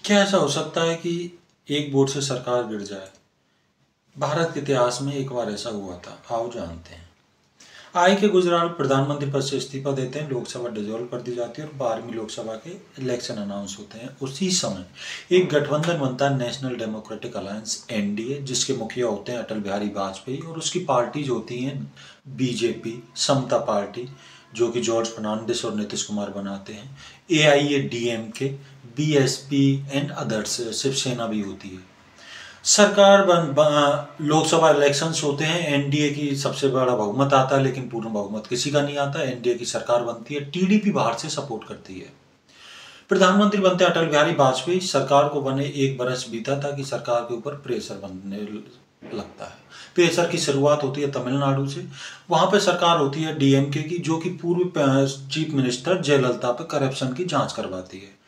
क्या ऐसा हो सकता है कि एक वोट से सरकार गिर जाए? भारत के इतिहास में एक बार ऐसा हुआ था, आओ जानते हैं। आई के गुजराल प्रधानमंत्री पद से इस्तीफा देते हैं, लोकसभा डिसॉल्व कर दी जाती है और 12वीं लोकसभा के इलेक्शन अनाउंस होते हैं। उसी समय एक गठबंधन बनता है, नेशनल डेमोक्रेटिक अलायंस एनडीए, जिसके मुखिया होते हैं अटल बिहारी वाजपेयी और उसकी पार्टीज होती हैं बीजेपी, समता पार्टी जो कि जॉर्ज फर्नांडिस और नीतीश कुमार बनाते हैं, एआईएडीएमके, बीएसपी एंड अदर्स, शिवसेना भी होती है। सरकार लोकसभा इलेक्शंस होते हैं, एनडीए की सबसे बड़ा बहुमत आता है, लेकिन पूर्ण बहुमत किसी का नहीं आता। एनडीए की सरकार बनती है, टीडीपी बाहर से सपोर्ट करती है। प्रधानमंत्री बनते अटल बिहारी वाजपेयी। सरकार को बने एक बरस बीता था कि सरकार के ऊपर प्रेशर बनने लगता है। प्रेशर की शुरुआत होती है तमिलनाडु से। वहां पे सरकार होती है डीएमके की, जो कि पूर्व चीफ मिनिस्टर जयललिता पे करप्शन की जांच करवाती है।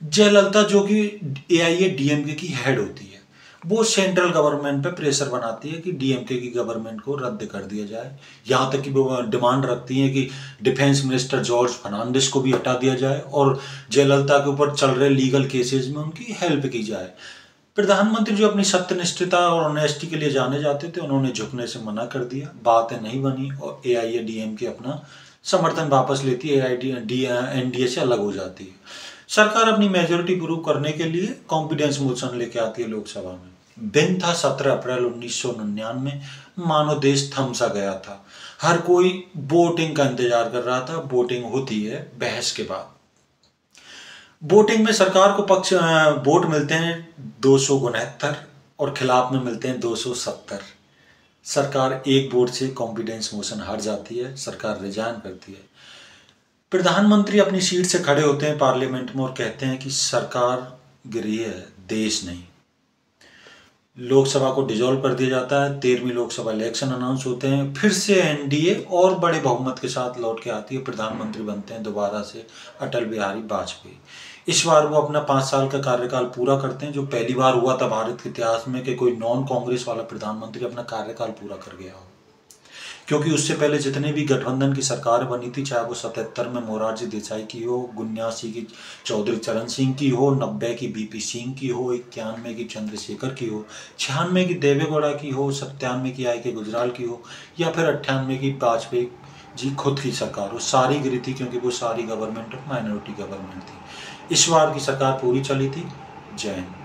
जयललिता जो कि एआईएडीएमके की हेड होती है, वो सेंट्रल गवर्नमेंट पे प्रेशर बनाती है कि डीएमके की गवर्नमेंट को रद्द कर दिया जाए। यहाँ तक कि वो डिमांड रखती है कि डिफेंस मिनिस्टर जॉर्ज फर्नांडिस को भी हटा दिया जाए और जयललिता के ऊपर चल रहे लीगल केसेस में उनकी हेल्प की जाए। प्रधानमंत्री जो अपनी सत्यनिष्ठता और ऑनेस्टी के लिए जाने जाते थे, उन्होंने झुकने से मना कर दिया, बातें नहीं बनी और एआईएडीएमके अपना समर्थन वापस लेती है, एनडीए से अलग हो जाती है। सरकार अपनी मेजोरिटी प्रूव करने के लिए कॉन्फिडेंस मोशन लेके आती है लोकसभा में। दिन था 17 अप्रैल 1999। मानो देश थम सा गया था। हर कोई वोटिंग का इंतजार कर रहा था। वोटिंग होती है बहस के बाद। वोटिंग में सरकार को वोट मिलते हैं 269 और खिलाफ में मिलते हैं 270। सरकार एक वोट से कॉन्फिडेंस मोशन हार जाती है, सरकार रिजाइन करती है। प्रधानमंत्री अपनी सीट से खड़े होते हैं पार्लियामेंट में और कहते हैं कि सरकार गिरी है, देश नहीं। लोकसभा को डिसॉल्व कर दिया जाता है। 13वीं लोकसभा इलेक्शन अनाउंस होते हैं। फिर से एनडीए और बड़े बहुमत के साथ लौट के आती है। प्रधानमंत्री बनते हैं दोबारा से अटल बिहारी वाजपेयी। इस बार वो अपना 5 साल का कार्यकाल पूरा करते हैं, जो पहली बार हुआ था भारत के इतिहास में कि कोई नॉन कांग्रेस वाला प्रधानमंत्री अपना कार्यकाल पूरा कर गया हो। क्योंकि उससे पहले जितने भी गठबंधन की सरकार बनी थी, चाहे वो 77 में मोरारजी देसाई की हो, 79 की चौधरी चरण सिंह की हो, 90 की बीपी सिंह की हो, 91 की चंद्रशेखर की हो, 96 की देवेगौड़ा की हो, 97 की आई के गुजराल की हो, या फिर 98 की वाजपेयी जी खुद की सरकार हो, सारी गिरी थी क्योंकि वो सारी गवर्नमेंट माइनॉरिटी गवर्नमेंट थी। इस बार की सरकार पूरी चली थी। जय हिंद।